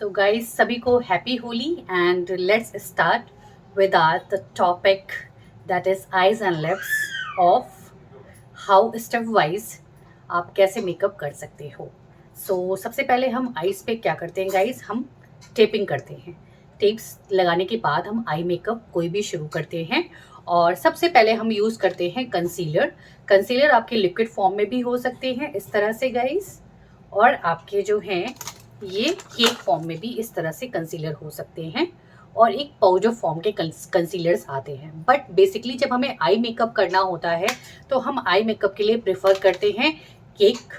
तो गाइस सभी को happy Holi and let's start with our the topic that is eyes and lips of how step wise आप कैसे makeup कर सकते हो। सबसे पहले हम आईज पे क्या करते हैं गाइस, हम टेपिंग करते हैं। टेप्स लगाने के बाद हम आई मेकअप कोई भी शुरू करते हैं। और सबसे पहले हम यूज़ करते हैं कंसीलर। कंसीलर आपके लिक्विड फॉर्म में भी हो सकते हैं इस तरह से गाइस, और आपके जो हैं ये केक फॉर्म में भी इस तरह से कंसीलर हो सकते हैं, और एक पाउडर फॉर्म के कंसीलर्स आते हैं। बट बेसिकली जब हमें आई मेकअप करना होता है तो हम आई मेकअप के लिए प्रेफर करते हैं केक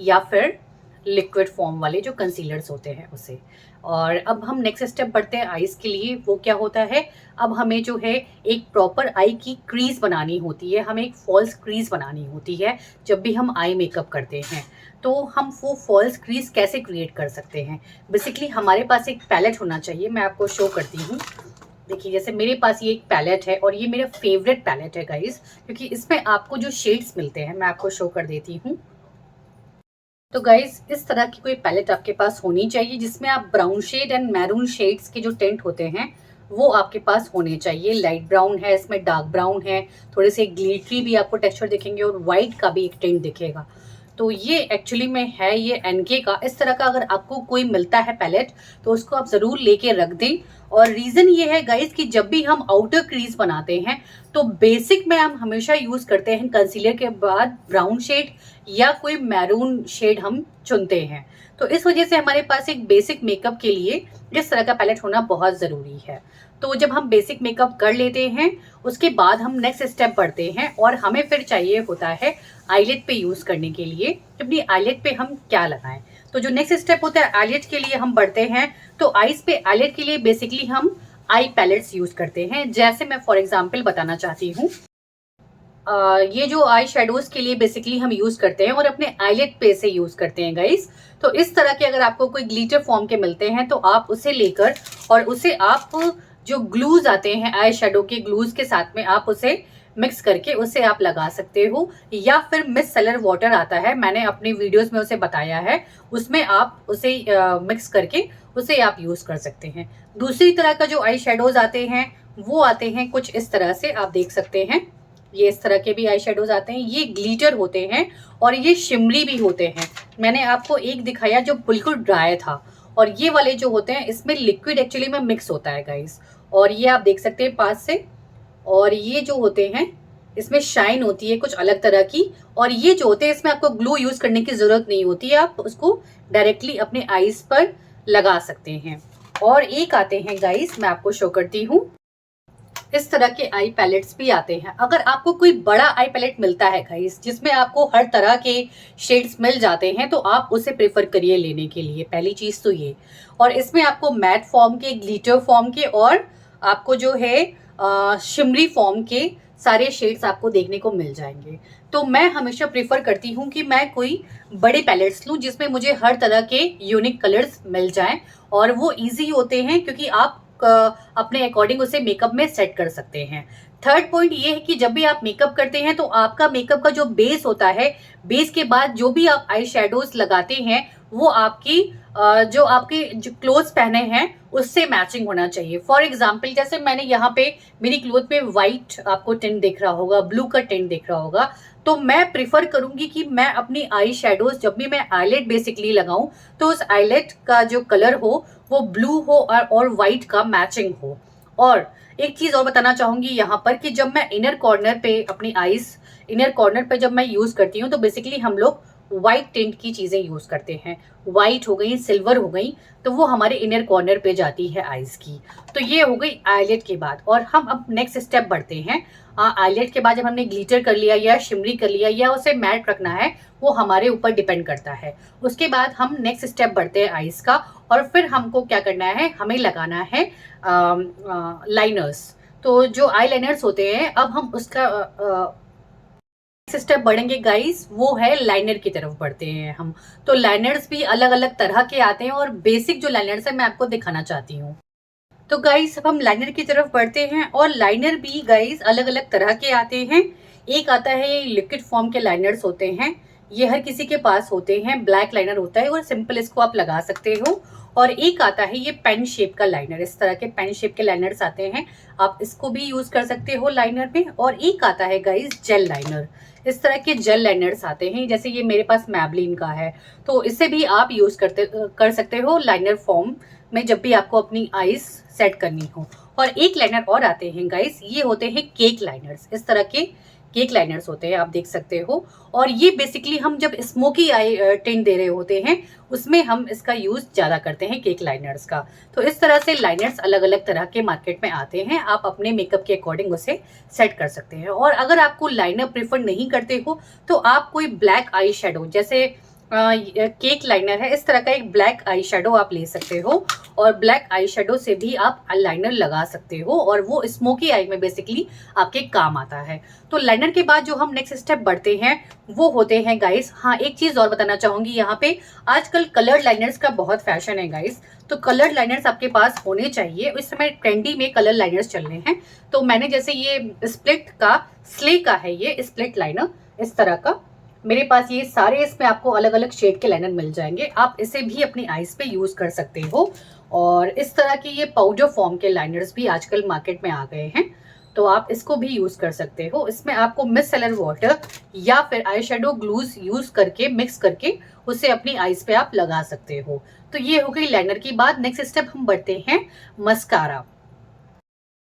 या फिर लिक्विड फॉर्म वाले जो कंसीलर्स होते हैं उसे। और अब हम नेक्स्ट स्टेप बढ़ते हैं आईज के लिए। वो क्या होता है, अब हमें जो है एक प्रॉपर आई की क्रीज बनानी होती है, हमें एक फॉल्स क्रीज बनानी होती है जब भी हम आई मेकअप करते हैं। तो हम वो फॉल्स क्रीज कैसे क्रिएट कर सकते हैं, बेसिकली हमारे पास एक पैलेट होना चाहिए। मैं आपको शो करती हूँ। देखिए जैसे मेरे पास ये एक पैलेट है और ये मेरा फेवरेट पैलेट है गाइस, क्योंकि इसमें आपको जो शेड्स मिलते हैं मैं आपको शो कर देती हूँ। तो गाइस इस तरह की कोई पैलेट आपके पास होनी चाहिए जिसमें आप brown shade and maroon shades के जो टेंट होते हैं वो आपके पास होने चाहिए। लाइट ब्राउन है, इसमें डार्क ब्राउन है, थोड़े से ग्लिटरी भी आपको टेक्सचर दिखेंगे और वाइट का भी एक टेंट दिखेगा। तो ये एक्चुअली में है ये एनके का। इस तरह का अगर आपको कोई मिलता है पैलेट तो उसको आप ज़रूर लेके रख दें। और रीज़न ये है गाइस कि जब भी हम आउटर क्रीज बनाते हैं तो बेसिक में हम हमेशा यूज़ करते हैं कंसीलर के बाद ब्राउन शेड या कोई मैरून शेड हम चुनते हैं। तो इस वजह से हमारे पास एक बेसिक मेकअप के लिए इस तरह का पैलेट होना बहुत ज़रूरी है। तो जब हम बेसिक मेकअप कर लेते हैं उसके बाद हम नेक्स्ट स्टेप बढ़ते हैं और हमें फिर चाहिए होता है आईलेट पे यूज़ करने के लिए। अपनी आईलेट पे हम क्या लगाएं, तो जो नेक्स्ट स्टेप होता है आईलेट के लिए हम बढ़ते हैं। तो आईज पे आईलेट के लिए बेसिकली हम आई पैलेट्स यूज़ करते हैं। जैसे मैं फॉर एग्जांपल बताना चाहती हूँ, ये जो आई शेडोज के लिए बेसिकली हम यूज़ करते हैं और अपने आईलेट पे से यूज़ करते हैं गाइस। तो इस तरह के अगर आपको कोई ग्लिटर फॉर्म के मिलते हैं तो आप उसे लेकर और उसे आप जो ग्लूज आते हैं आई शेडो के ग्लूज के साथ में आप उसे मिक्स करके उसे आप लगा सकते हो, या फिर मिससेलर वाटर आता है, मैंने अपनी वीडियोस में उसे बताया है, उसमें आप उसे मिक्स करके उसे आप यूज़ कर सकते हैं। दूसरी तरह का जो आई शेडोज आते हैं वो आते हैं कुछ इस तरह से, आप देख सकते हैं ये इस तरह के भी आई शेडोज आते हैं। ये ग्लिटर होते हैं और ये शिमरी भी होते हैं। मैंने आपको एक दिखाया जो बिल्कुल ड्राई था, और ये वाले जो होते हैं इसमें लिक्विड एक्चुअली में मिक्स होता है गाइस। और ये आप देख सकते हैं पास से, और ये जो होते हैं इसमें शाइन होती है कुछ अलग तरह की। और ये जो होते हैं इसमें आपको ग्लू यूज करने की जरूरत नहीं होती है, आप उसको डायरेक्टली अपने आईज पर लगा सकते हैं। और एक आते हैं गाइस, मैं आपको शो करती हूँ, इस तरह के आई पैलेट्स भी आते हैं। अगर आपको कोई बड़ा आई पैलेट मिलता है गाइस जिसमें आपको हर तरह के शेड्स मिल जाते हैं तो आप उसे प्रेफर करिए लेने के लिए, पहली चीज़ तो ये। और इसमें आपको मैट फॉर्म के, ग्लिटर फॉर्म के और आपको जो है शिमरी फॉर्म के सारे शेड्स आपको देखने को मिल जाएंगे। तो मैं हमेशा प्रेफर करती हूँ कि मैं कोई बड़े पैलेट्स लूँ जिसमें मुझे हर तरह के यूनिक कलर्स मिल जाएं, और वो इजी होते हैं क्योंकि आप अपने अकॉर्डिंग उसे मेकअप में सेट कर सकते हैं। थर्ड पॉइंट ये है कि जब भी आप मेकअप करते हैं तो आपका मेकअप का जो बेस होता है, बेस के बाद जो भी आप आई शेडोज लगाते हैं वो आपकी जो आपके जो क्लोथ्स पहने हैं उससे मैचिंग होना चाहिए। फॉर एग्जाम्पल जैसे मैंने यहाँ पे मेरी क्लोथ पे व्हाइट आपको टिंट दिख रहा होगा, ब्लू का टिंट दिख रहा होगा, तो मैं प्रिफर करूंगी कि मैं अपनी आई शेडोज जब भी मैं आईलेट बेसिकली लगाऊं तो उस आईलेट का जो कलर हो वो ब्लू हो और व्हाइट का मैचिंग हो। और एक चीज और बताना चाहूंगी यहाँ पर कि जब मैं इनर कॉर्नर पे अपनी आईज इनर कॉर्नर पे जब मैं यूज करती हूँ तो बेसिकली हम लोग व्हाइट टिंट की चीजें यूज करते हैं। व्हाइट हो गई, सिल्वर हो गई, तो वो हमारे इनर कॉर्नर पे जाती है आईज की। तो ये हो गई आईलेट के बाद। और हम अब नेक्स्ट स्टेप बढ़ते हैं। आईलेट के बाद जब हमने ग्लिटर कर लिया या शिमरी कर लिया या उसे मैट रखना है वो हमारे ऊपर डिपेंड करता है। उसके बाद हम नेक्स्ट स्टेप बढ़ते हैं आईज का, और फिर हमको क्या करना है, हमें लगाना है लाइनर्स। तो जो आई लाइनर्स होते हैं अब हम उसका स्टेप बढ़ेंगे गाइस, वो है लाइनर की तरफ बढ़ते हैं हम। तो लाइनर्स भी अलग अलग तरह के आते हैं और बेसिक जो लाइनर्स है मैं आपको दिखाना चाहती हूँ। तो गाइस अब हम लाइनर की तरफ बढ़ते हैं, और लाइनर भी गाइस अलग अलग तरह के आते हैं। एक आता है ये लिक्विड फॉर्म के लाइनर्स होते हैं, ये हर किसी के पास होते हैं, ब्लैक लाइनर होता है और सिंपल इसको आप लगा सकते हो। और एक आता है ये पेन शेप का लाइनर, इस तरह के पेन शेप के लाइनर्स आते हैं, आप इसको भी यूज कर सकते हो लाइनर में। और एक आता है गाइस जेल लाइनर, इस तरह के जेल लाइनर्स आते हैं, जैसे ये मेरे पास मैबलिन का है, तो इसे भी आप यूज कर सकते हो लाइनर फॉर्म में जब भी आपको अपनी आईज सेट करनी हो। और एक लाइनर और आते हैं गाइस, ये होते हैं केक लाइनर्स, इस तरह के केक लाइनर्स होते हैं, आप देख सकते हो। और ये बेसिकली हम जब स्मोकी आई टिंट दे रहे होते हैं उसमें हम इसका यूज ज्यादा करते हैं केक लाइनर्स का। तो इस तरह से लाइनर्स अलग अलग तरह के मार्केट में आते हैं, आप अपने मेकअप के अकॉर्डिंग उसे सेट कर सकते हैं। और अगर आपको लाइनर प्रेफर नहीं करते हो तो आप कोई ब्लैक आई शेडो, जैसे केक लाइनर है, इस तरह का एक ब्लैक आई शेडो आप ले सकते हो और ब्लैक आई शेडो से भी आप लाइनर लगा सकते हो और वो स्मोकी आई में बेसिकली आपके काम आता है। तो लाइनर के बाद जो हम नेक्स्ट स्टेप बढ़ते हैं वो होते हैं गाइस, हाँ एक चीज और बताना चाहूंगी यहाँ पे, आजकल कलर्ड लाइनर्स का बहुत फैशन है गाइस, तो कलर्ड लाइनर्स आपके पास होने चाहिए। इस समय ट्रेंडी में कलर लाइनर्स चल रहे हैं, तो मैंने जैसे ये स्प्लिट का स्ले का है, ये स्प्लिट लाइनर इस तरह का मेरे पास, ये सारे इसमें आपको अलग अलग शेड के लाइनर मिल जाएंगे, आप इसे भी अपनी आईज पे यूज कर सकते हो। और इस तरह के ये पाउडर फॉर्म के लाइनर्स भी आजकल मार्केट में आ गए हैं, तो आप इसको भी यूज कर सकते हो। इसमें आपको मिसेलर वाटर या फिर आई शेडो ग्लूज यूज करके मिक्स करके उसे अपनी आईज पे आप लगा सकते हो। तो ये हो गई लाइनर की बात। नेक्स्ट स्टेप हम बढ़ते हैं मस्कारा।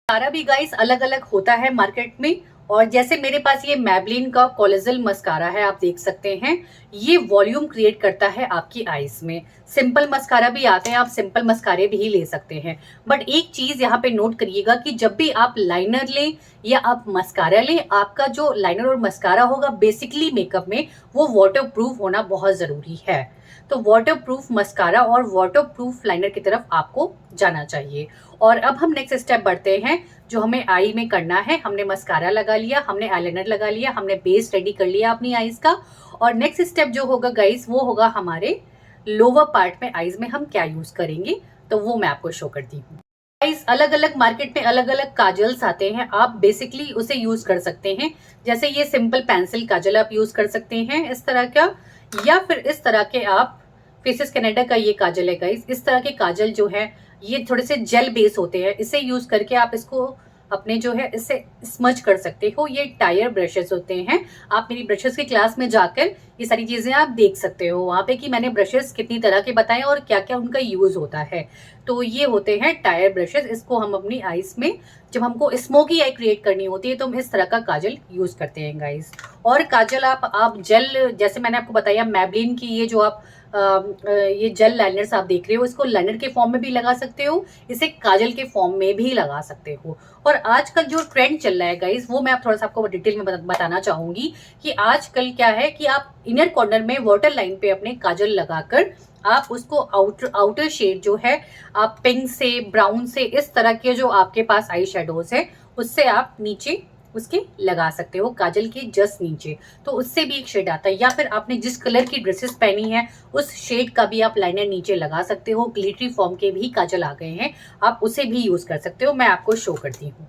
मस्कारा भी गाइस अलग अलग होता है मार्केट में, और जैसे मेरे पास ये मैबलिन का कोलेजल मस्कारा है, आप देख सकते हैं, ये वॉल्यूम क्रिएट करता है आपकी आईज में। सिंपल मस्कारा भी आते हैं, आप सिंपल मस्कारे भी ले सकते हैं, बट एक चीज यहाँ पे नोट करिएगा कि जब भी आप लाइनर लें या आप मस्कारा लें, आपका जो लाइनर और मस्कारा होगा बेसिकली मेकअप में वो वाटर प्रूफ होना बहुत जरूरी है। तो वाटर प्रूफ मस्कारा और वाटर प्रूफ लाइनर की तरफ आपको जाना चाहिए। और अब हम नेक्स्ट स्टेप बढ़ते हैं, जो हमें आई में करना है। हमने मस्कारा लगा लिया, हमने आईलाइनर लगा लिया, हमने बेस रेडी कर लिया अपनी आईज का। और नेक्स्ट स्टेप जो होगा गाइस वो होगा हमारे लोअर पार्ट में आईज में हम क्या यूज करेंगे, तो वो मैं आपको शो करती हूँ। गाइस अलग अलग मार्केट में अलग अलग काजल्स आते हैं, आप बेसिकली उसे यूज कर सकते हैं। जैसे ये सिंपल पेंसिल काजल आप यूज कर सकते हैं इस तरह का, या फिर इस तरह के आप फेसेस कनाडा का ये काजल है गाइस, इस तरह के काजल जो है ये थोड़े से जेल बेस होते हैं, इसे यूज करके आप इसको अपने जो है इससे स्मज कर सकते हो। ये टायर ब्रशेस होते हैं, आप मेरी ब्रशेस की क्लास में जाकर ये सारी चीजें आप देख सकते हो वहां पे कि मैंने ब्रशेस कितनी तरह के बताए और क्या क्या उनका यूज होता है। तो ये होते हैं टायर ब्रशेस, इसको हम अपनी आईज में जब हमको स्मोकी आई क्रिएट करनी होती है तो हम इस तरह का काजल यूज करते हैं गाइस। और काजल आप जेल, जैसे मैंने आपको बताया मैबलिन की ये जो आप ये जेल लाइनर्स आप देख रहे हो, इसको लाइनर के फॉर्म में भी लगा सकते हो, इसे काजल के फॉर्म में भी लगा सकते हो। और आजकल जो ट्रेंड चल रहा है गाइस वो मैं आप थोड़ा सा आपको डिटेल में बताना चाहूंगी कि आजकल क्या है कि आप इनर कॉर्नर में वाटर लाइन पे अपने काजल लगाकर आप उसको आउटर शेड जो है आप पिंक से ब्राउन से इस तरह के जो आपके पास आई शेडोज है उससे आप नीचे उसके लगा सकते हो, काजल के जस्ट नीचे, तो उससे भी एक शेड आता है। या फिर आपने जिस कलर की ड्रेसेस पहनी है उस शेड का भी आप लाइनर नीचे लगा सकते हो। ग्लिटरी फॉर्म के भी काजल आ गए हैं, आप उसे भी यूज कर सकते हो, मैं आपको शो करती हूँ।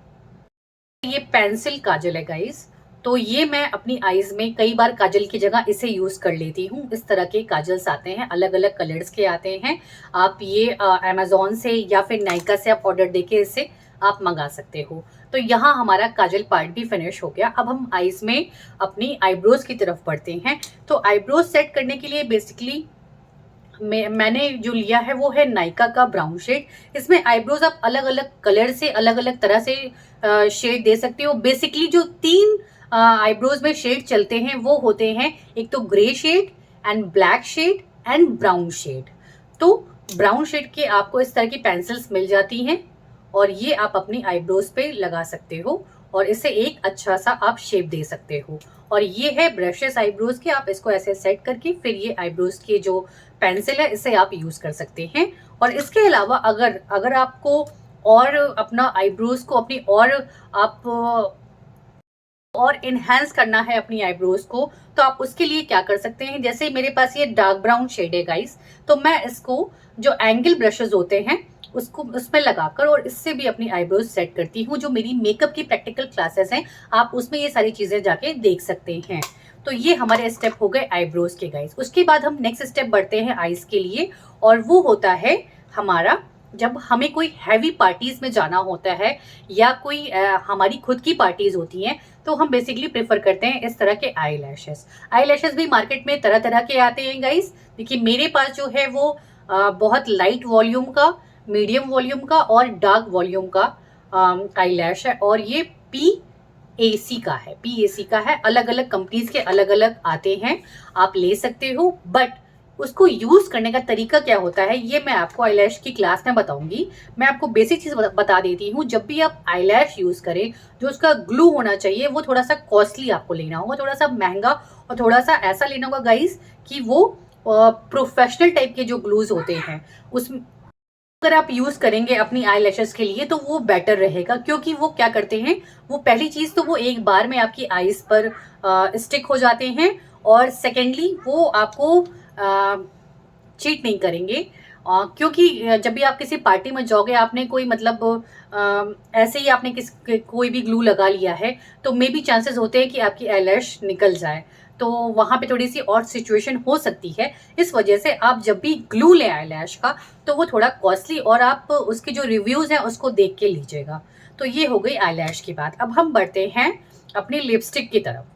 ये पेंसिल काजल है गाइस, तो ये मैं अपनी आईज में कई बार काजल की जगह इसे यूज कर लेती हूँ। इस तरह के काजल्स आते हैं, अलग अलग कलर्स के आते हैं, आप ये अमेजोन से या फिर नायका से आप ऑर्डर देके इसे आप मंगा सकते हो। तो यहाँ हमारा काजल पार्ट भी फिनिश हो गया। अब हम आईज में अपनी आईब्रोज की तरफ बढ़ते हैं। तो आईब्रोज सेट करने के लिए बेसिकली मैंने जो लिया है वो है नायका का ब्राउन शेड। इसमें आईब्रोज आप अलग अलग कलर से अलग अलग तरह से शेड दे सकते हो। बेसिकली जो 3 आईब्रोज में शेड चलते हैं वो होते हैं, एक तो grey shade and black shade and brown shade. तो ब्राउन शेड के आपको इस तरह की पेंसिल्स मिल जाती हैं और ये आप अपनी आईब्रोज पे लगा सकते हो और इसे एक अच्छा सा आप शेप दे सकते हो। और ये है ब्रशेस आईब्रोज के, आप इसको ऐसे सेट करके फिर ये आईब्रोज की जो पेंसिल है इसे आप यूज कर सकते हैं। और इसके अलावा अगर आपको और अपना आईब्रोज को अपनी और इनहेंस करना है अपनी आईब्रोज को, तो आप उसके लिए क्या कर सकते हैं, जैसे मेरे पास ये डार्क ब्राउन शेड है गाइस, तो मैं इसको जो एंगल ब्रशेस होते हैं उसको उसमें लगाकर और इससे भी अपनी आईब्रोज सेट करती हूँ। जो मेरी मेकअप की प्रैक्टिकल क्लासेस हैं आप उसमें ये सारी चीजें जाके देख सकते हैं। तो ये हमारे स्टेप हो गए आईब्रोज के गाइस। उसके बाद हम नेक्स्ट स्टेप बढ़ते हैं आईज के लिए, और वो होता है हमारा जब हमें कोई हैवी पार्टीज में जाना होता है या कोई हमारी खुद की पार्टीज होती हैं, तो हम बेसिकली प्रेफर करते हैं इस तरह के आई लैशेस। आई लैशेस भी मार्केट में तरह तरह के आते हैं गाइस। देखिए मेरे पास जो है वो बहुत लाइट वॉल्यूम का, मीडियम वॉल्यूम का और डार्क वॉल्यूम का आई लैश है, और ये PAC का है। PAC का है, अलग अलग कंपनीज के अलग अलग आते हैं, आप ले सकते हो। बट उसको यूज करने का तरीका क्या होता है ये मैं आपको आईलैश की क्लास में बताऊंगी। मैं आपको बेसिक चीज बता देती हूँ। जब भी आप आईलैश यूज करें, जो उसका ग्लू होना चाहिए वो थोड़ा सा कॉस्टली आपको लेना होगा, थोड़ा सा महंगा, और थोड़ा सा ऐसा लेना होगा गाइस कि वो प्रोफेशनल टाइप के जो ग्लूज होते हैं उस अगर आप यूज करेंगे अपनी आई लैशेस के लिए तो वो बेटर रहेगा। क्योंकि वो क्या करते हैं, वो पहली चीज तो वो एक बार में आपकी आईज पर स्टिक हो जाते हैं, और सेकेंडली वो आपको चीट नहीं करेंगे। क्योंकि जब भी आप किसी पार्टी में जाओगे, आपने कोई मतलब ऐसे ही आपने कोई भी ग्लू लगा लिया है, तो मे बी चांसेस होते हैं कि आपकी आईलैश निकल जाए, तो वहां पे थोड़ी सी और सिचुएशन हो सकती है। इस वजह से आप जब भी ग्लू ले आईलैश का तो वो थोड़ा कॉस्टली, और आप उसके जो रिव्यूज हैं उसको देख के लीजिएगा। तो ये हो गई आईलैश की बात। अब हम बढ़ते हैं अपनी लिपस्टिक की तरफ।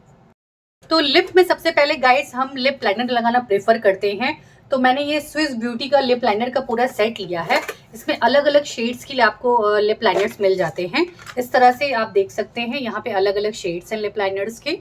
तो लिप में सबसे पहले गाइस हम लिप लाइनर लगाना प्रेफर करते हैं। तो मैंने ये स्विस ब्यूटी का लिप लाइनर का पूरा सेट लिया है। इसमें अलग अलग शेड्स के लिए आपको लिप लाइनर्स मिल जाते हैं। इस तरह से आप देख सकते हैं, यहाँ पे अलग अलग शेड्स हैं लिप लाइनर्स के।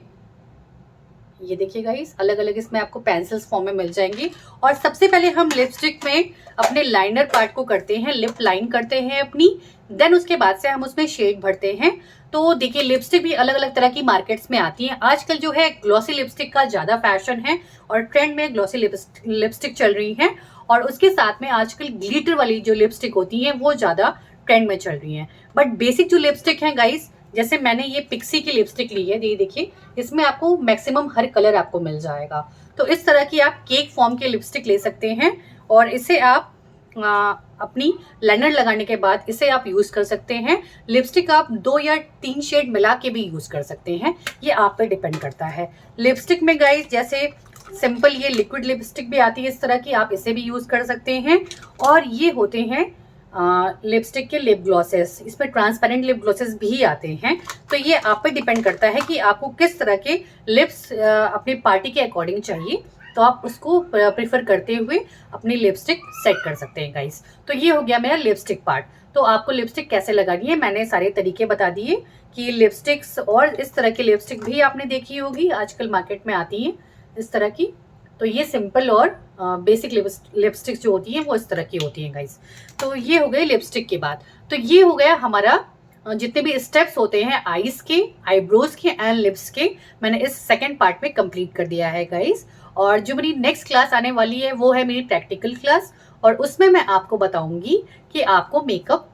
ये देखिए गाइस, अलग अलग इसमें आपको पेंसिल्स फॉर्म में मिल जाएंगी। और सबसे पहले हम लिपस्टिक में अपने लाइनर पार्ट को करते हैं, लिप लाइन करते हैं अपनी। देन उसके बाद से हम उसमें शेड भरते हैं। तो देखिए लिपस्टिक भी अलग अलग तरह की मार्केट्स में आती हैं। आजकल जो है ग्लॉसी लिपस्टिक का ज्यादा फैशन है, और ट्रेंड में ग्लॉसी लिपस्टिक चल रही है। और उसके साथ में आजकल ग्लिटर वाली जो लिपस्टिक होती है वो ज्यादा ट्रेंड में चल रही है। बट बेसिक जो लिपस्टिक है गाइस, जैसे मैंने ये पिक्सी की लिपस्टिक ली है, ये देखिए इसमें आपको मैक्सिमम हर कलर आपको मिल जाएगा। तो इस तरह की आप केक फॉर्म के लिपस्टिक ले सकते हैं, और इसे आप अपनी लाइनर लगाने के बाद इसे आप यूज कर सकते हैं। लिपस्टिक आप 2 या 3 शेड मिला के भी यूज कर सकते हैं, ये आप पे डिपेंड करता है। लिपस्टिक में गाइस जैसे सिंपल ये लिक्विड लिपस्टिक भी आती है इस तरह की, आप इसे भी यूज कर सकते हैं। और ये होते हैं लिपस्टिक के लिप ग्लॉसेस, इसमें ट्रांसपेरेंट लिप ग्लॉसेस भी आते हैं। तो ये आप पे डिपेंड करता है कि आपको किस तरह के लिप्स अपनी पार्टी के अकॉर्डिंग चाहिए, तो आप उसको प्रेफर करते हुए अपनी लिपस्टिक सेट कर सकते हैं गाइस। तो ये हो गया मेरा लिपस्टिक पार्ट। तो आपको लिपस्टिक कैसे लगानी है मैंने सारे तरीके बता दिए, कि लिपस्टिक्स और इस तरह की लिपस्टिक भी आपने देखी होगी, आजकल मार्केट में आती हैं इस तरह की। तो ये सिंपल और बेसिक लिपस्टिक्स जो होती हैं वो इस तरह की होती हैं गाइस। तो ये हो गए लिपस्टिक की बात। तो ये हो गया हमारा जितने भी स्टेप्स होते हैं आईज के, आईब्रोज के एंड लिप्स के, मैंने इस सेकंड पार्ट में कंप्लीट कर दिया है गाइस। और जो मेरी नेक्स्ट क्लास आने वाली है वो है मेरी प्रैक्टिकल क्लास, और उसमें मैं आपको बताऊंगी कि आपको मेकअप,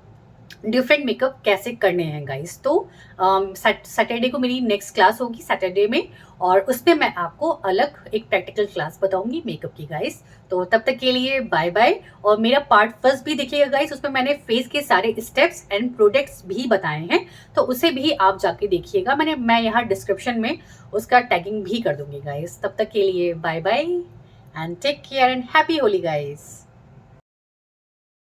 डिफरेंट मेकअप कैसे करने हैं गाइस। तो सैटरडे को मेरी नेक्स्ट क्लास होगी सैटरडे में, और उसमें मैं आपको अलग एक प्रैक्टिकल क्लास बताऊंगी मेकअप की गाइस। तो तब तक के लिए बाय बाय। और मेरा पार्ट फर्स्ट भी देखिएगा गाइस, उसमें मैंने फेस के सारे स्टेप्स एंड प्रोडक्ट्स भी बताए हैं, तो उसे भी आप जाके देखिएगा। मैं यहाँ डिस्क्रिप्शन में उसका टैगिंग भी कर दूंगी गाइस। तब तक के लिए bye bye and take care and happy Holi guys.